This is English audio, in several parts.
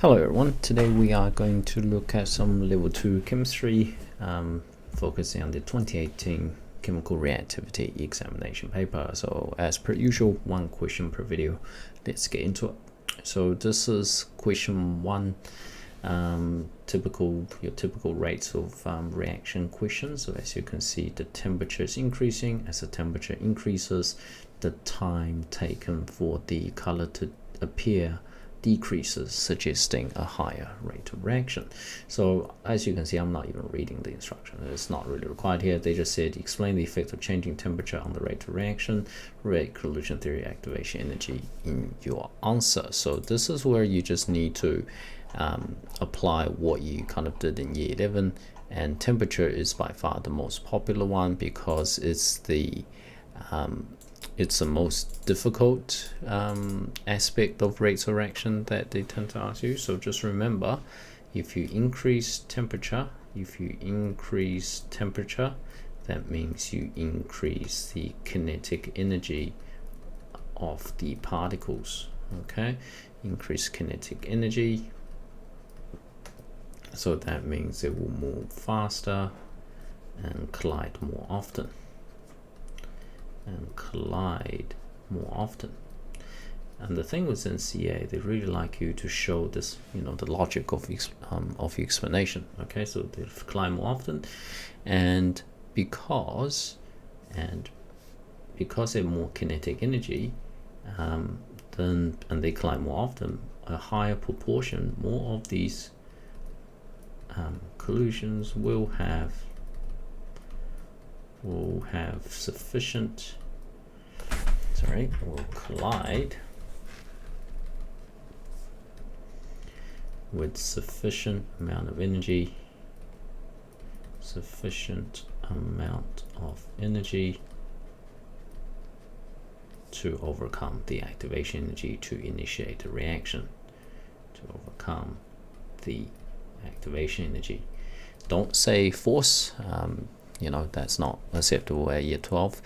Hello everyone, today we are going to look at some level 2 chemistry, focusing on the 2018 chemical reactivity examination paper. So as per usual, one question per video. Let's get into it. So this is question 1, your typical rates of reaction questions. So as you can see, the temperature is increasing. As the temperature increases, the time taken for the color to appear decreases, suggesting a higher rate of reaction. So as you can see, I'm not even reading the instruction. It's not really required here. They just said explain the effect of changing temperature on the rate of reaction, rate collision theory, activation energy in your answer. So this is where you just need to apply what you kind of did in year 11, and temperature is by far the most popular one because it's the most difficult aspect of rates of reaction that they tend to ask you. So just remember, if you increase temperature, that means you increase the kinetic energy of the particles. Okay, increase kinetic energy, so that means it will move faster and collide more often. And the thing with NCEA, they really like you to show this, the logic of your explanation. Okay, so they collide more often, and because they have more kinetic energy, and they collide more often, a higher proportion, more of these collisions will collide with sufficient amount of energy to overcome the activation energy to initiate a reaction. Don't say force, that's not acceptable at year 12.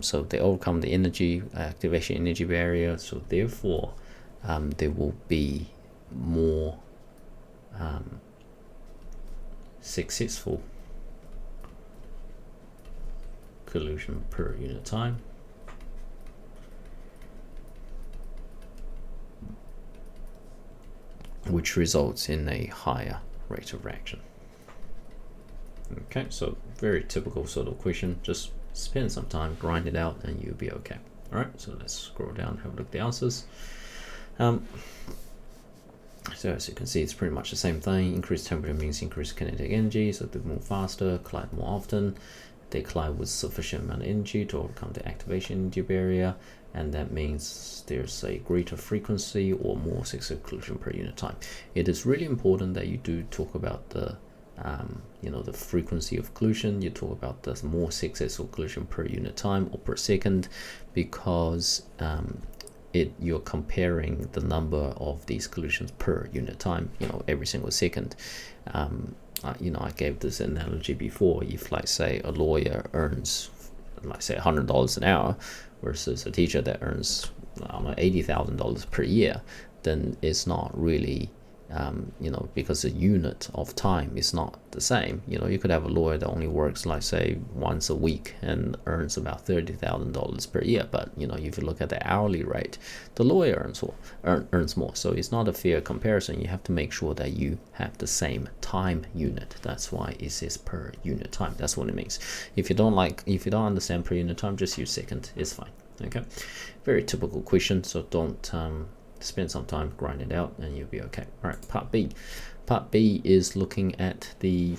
So they overcome the activation energy barrier, so therefore there will be more successful collision per unit time, which results in a higher rate of reaction. Okay, so very typical sort of question. Just spend some time, grind it out, and you'll be okay. All right, so let's scroll down, have a look at the answers. So as you can see, it's pretty much the same thing. Increased temperature means increased kinetic energy, so they move faster, collide more often. They collide with sufficient amount of energy to overcome the activation energy barrier, and that means there's a greater frequency or more successful collision per unit time. It is really important that you do talk about the the frequency of collision. You talk about the more successful collision per unit time or per second, because you're comparing the number of these collisions per unit time, every single second. I gave this analogy before. If, like, say, a lawyer earns, like, say, $100 an hour versus a teacher that earns, $80,000 per year, then it's not really because the unit of time is not the same. You could have a lawyer that only works, like, say, once a week and earns about $30,000 per year, but if you look at the hourly rate, the lawyer earns more. So it's not a fair comparison. You have to make sure that you have the same time unit. That's why it says per unit time. That's what it means. If you don't understand per unit time, just use second. It's fine. Okay, very typical question, so don't spend some time, grind it out, and you'll be okay. All right, part B. Part B is looking at the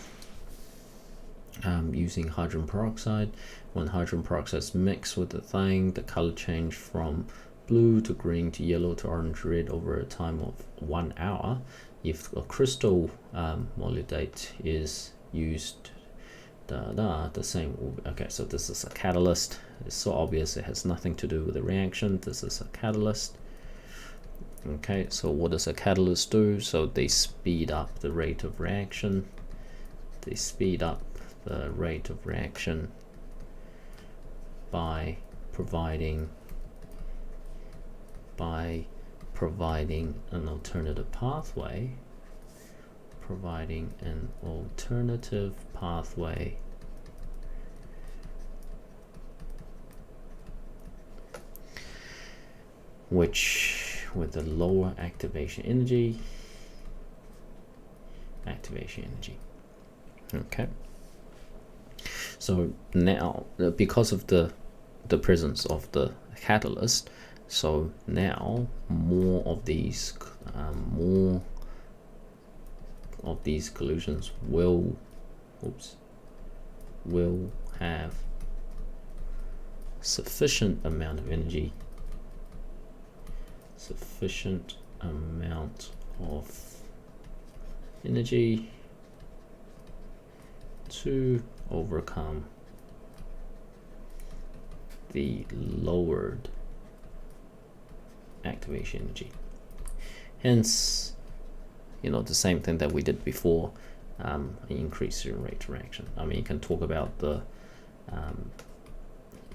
using hydrogen peroxide. When hydrogen peroxide is mixed with the thing, the color change from blue to green to yellow to orange red over a time of 1 hour. If a crystal molybdate is used, the same. Okay, so this is a catalyst. It's so obvious it has nothing to do with the reaction. This is a catalyst. Okay, so what does a catalyst do? So they speed up the rate of reaction. By providing providing an alternative pathway, which with a lower activation energy. Okay, so now because of the presence of the catalyst, so now more of these collisions will have sufficient amount of energy to overcome the lowered activation energy. Hence, the same thing that we did before, increase your rate of reaction. I mean, you can talk about the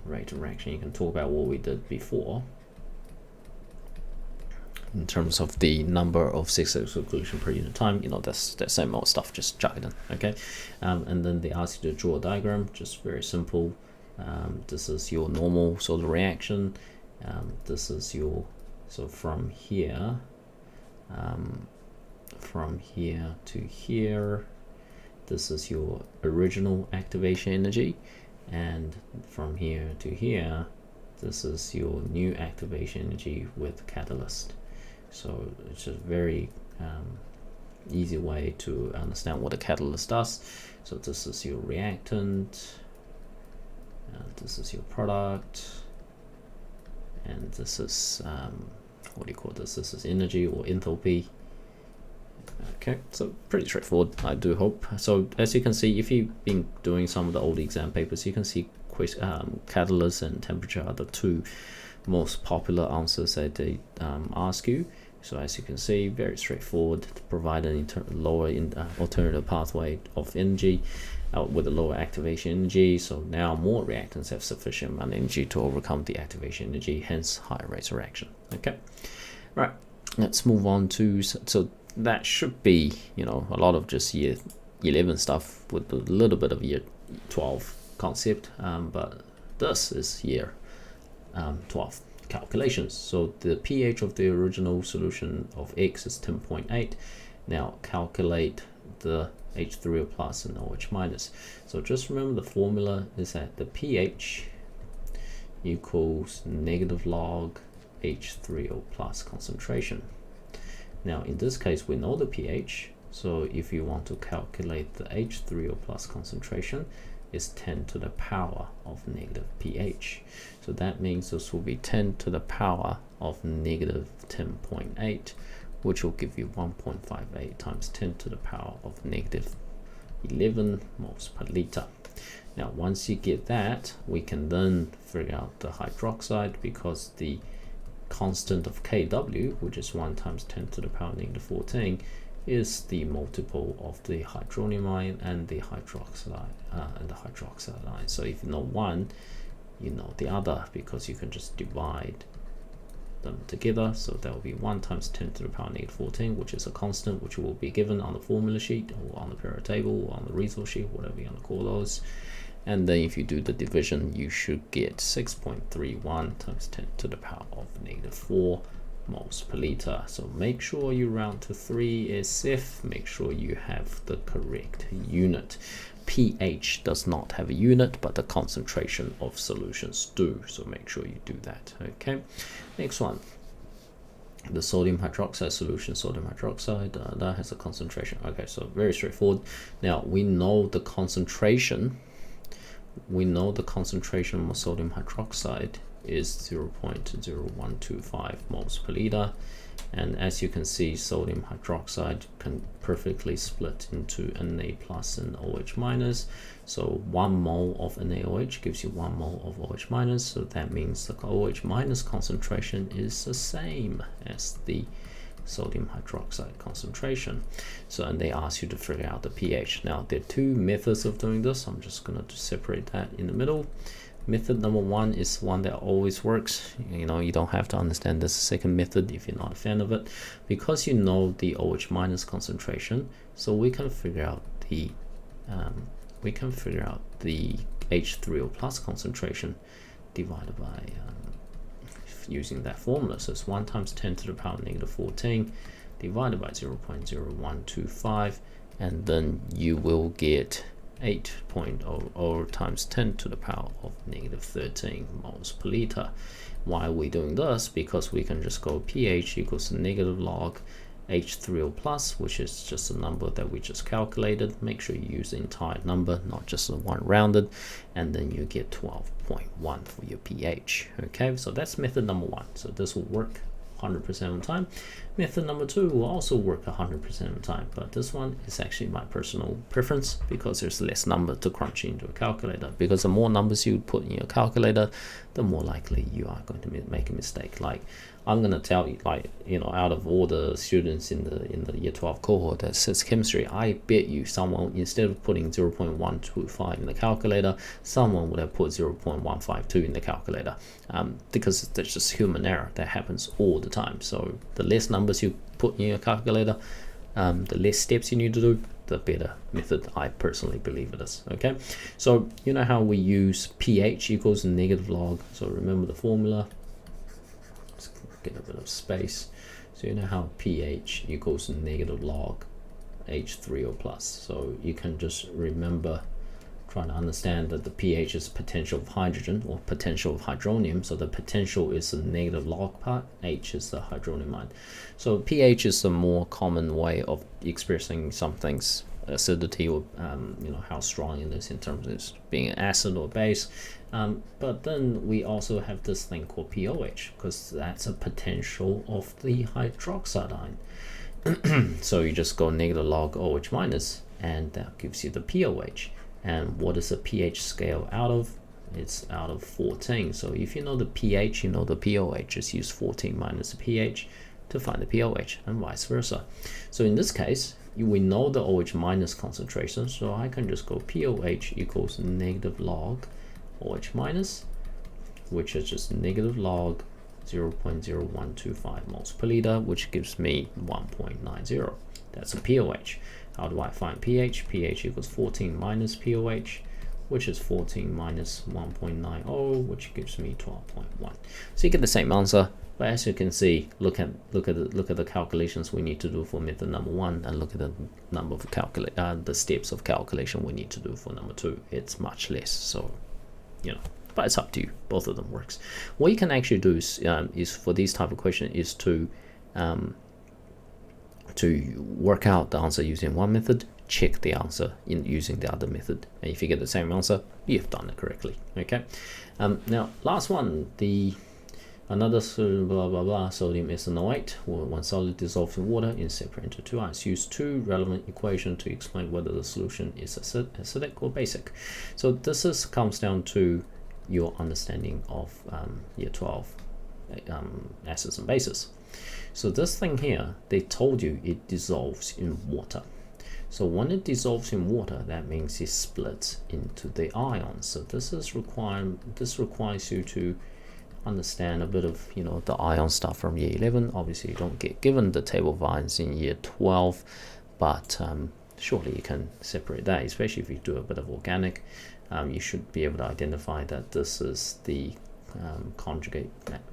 rate of reaction, you can talk about what we did before in terms of the number of successful collision per unit time. That's the same old stuff, just chuck it in. Okay, and then they ask you to draw a diagram, just very simple. This is your normal sort of reaction. This is your, so from here to here, this is your original activation energy, and from here to here, this is your new activation energy with catalyst. So it's a very easy way to understand what a catalyst does. So this is your reactant, this is your product, and this is what do you call this? This is energy or enthalpy. Okay, so pretty straightforward, I do hope. So as you can see, if you've been doing some of the old exam papers, you can see catalyst and temperature are the two most popular answers that they ask you. So as you can see, very straightforward, to provide an lower alternative pathway of energy with a lower activation energy. So now more reactants have sufficient amount of energy to overcome the activation energy, hence higher rates of reaction. Okay, right, let's move on to, so that should be, a lot of just year 11 stuff with a little bit of year 12 concept, but this is year 12 calculations. So the pH of the original solution of X is 10.8. Now calculate the H3O plus and OH minus. So just remember the formula is that the pH equals negative log H3O plus concentration. Now in this case we know the pH, so if you want to calculate the H3O plus concentration, is 10 to the power of negative pH. So that means this will be 10 to the power of negative 10.8, which will give you 1.58 times 10 to the power of negative 11 moles per liter. Now once you get that, we can then figure out the hydroxide, because the constant of Kw, which is 1 times 10 to the power negative 14, is the multiple of the hydronium ion and the hydroxide ion. So if you know one, you know the other, because you can just divide them together. So that will be 1 times 10 to the power negative 14, which is a constant, which will be given on the formula sheet or on the periodic table or on the resource sheet, whatever you want to call those. And then if you do the division, you should get 6.31 times 10 to the power of negative 4 moles per liter. So make sure you round to 3 SF, make sure you have the correct unit. pH does not have a unit, but the concentration of solutions do, so make sure you do that. Okay, next one, the sodium hydroxide solution. Sodium hydroxide that has a concentration. Okay, so very straightforward. Now we know the concentration of sodium hydroxide is 0.0125 moles per liter, and as you can see, sodium hydroxide can perfectly split into Na plus and OH minus. So 1 mole of NaOH gives you 1 mole of OH minus, so that means the OH minus concentration is the same as the sodium hydroxide concentration. So, and they ask you to figure out the pH. Now there are two methods of doing this. I'm just going to separate that in the middle. Method number 1 is one that always works. You know, you don't have to understand this second method if you're not a fan of it, because you know the OH minus concentration. So we can figure out the H3O plus concentration divided by using that formula. So it's 1 times 10 to the power negative 14 divided by 0.0125, and then you will get 8.00 times 10 to the power of negative 13 moles per liter. Why are we doing this? Because we can just go pH equals negative log H3O plus, which is just a number that we just calculated. Make sure you use the entire number, not just the one rounded, and then you get 12.1 for your pH. Okay, so that's method number 1. So this will work 100% of the time. Method number 2 will also work 100% of the time, but this one is actually my personal preference because there's less number to crunch into a calculator. Because the more numbers you put in your calculator, the more likely you are going to make a mistake. Like I'm going to tell you, like, you know, out of all the students in the year 12 cohort that says chemistry, I bet you someone, instead of putting 0.125 in the calculator, someone would have put 0.152 in the calculator, because that's just human error that happens all the time. So the less numbers you put in your calculator, the less steps you need to do, the better method I personally believe it is. Okay, so you know how we use pH equals negative log. So remember the formula. Let's get a bit of space. So you know how pH equals negative log H3O plus. So you can just remember, trying to understand that the pH is potential of hydrogen or potential of hydronium. So the potential is the negative log part, H is the hydronium ion. So pH is a more common way of expressing something's acidity, or you know, how strong it is in terms of being an acid or base. But then we also have this thing called pOH, because that's a potential of the hydroxide ion. So you just go negative log OH minus, and that gives you the pOH. And what is a pH scale out of? It's out of 14. So if you know the pH, you know the pOH. Just use 14 minus the pH to find the pOH, and vice versa. So in this case, we know the OH minus concentration, so I can just go pOH equals negative log OH minus, which is just negative log 0.0125 moles per liter, which gives me 1.90. That's a pOH. How do I find pH? pH equals 14 minus pOH, which is 14 minus 1.90, which gives me 12.1. So you get the same answer. But as you can see, look at the calculations we need to do for method number 1, and look at the number of the steps of calculation we need to do for number 2. It's much less. So, you know, but it's up to you. Both of them works. What you can actually do is for these type of question is to work out the answer using one method, check the answer in using the other method, and if you get the same answer, you've done it correctly. Okay. Now last one, another blah blah blah sodium ethanoate, one solid dissolved in water is separated into 2 ions. Use 2 relevant equations to explain whether the solution is acidic or basic. So this comes down to your understanding of year 12 acids and bases. So this thing here, they told you it dissolves in water. So when it dissolves in water, that means it splits into the ions. So this requires you to understand a bit of, you know, the ion stuff from year 11. Obviously you don't get given the table of ions in year 12, but surely you can separate that, especially if you do a bit of organic. You should be able to identify that this is the conjugate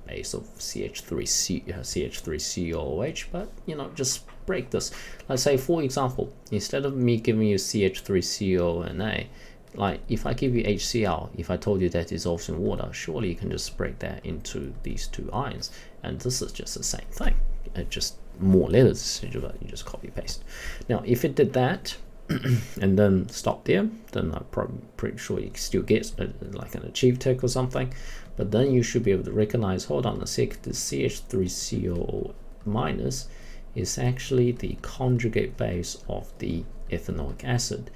base of CH3COOH, but you know, just break this. Let's say, for example, instead of me giving you CH3CONA, like if I give you HCl, if I told you that dissolves in water, surely you can just break that into these 2 ions, and this is just the same thing. It just more letters, you just copy paste. Now if it did that and then stop there, then I'm probably pretty sure you still get like an achieve tick or something. But then you should be able to recognize, hold on a sec, the CH3COO minus is actually the conjugate base of the ethanoic acid,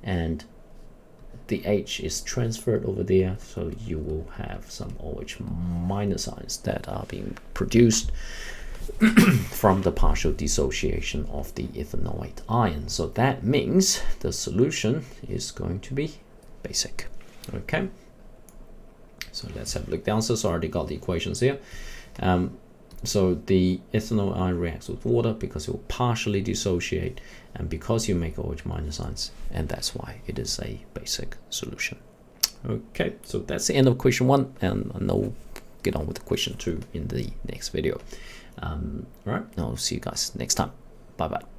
and the H is transferred over there, so you will have some OH minus ions that are being produced from the partial dissociation of the ethanoate ion. So that means the solution is going to be basic. Okay. So let's have a look. The answers already got the equations here. So the ethanol ion reacts with water because it will partially dissociate, and because you make OH minus ions, and that's why it is a basic solution. Okay, so that's the end of question 1, and I'll get on with question 2 in the next video. All right, I'll see you guys next time. Bye bye.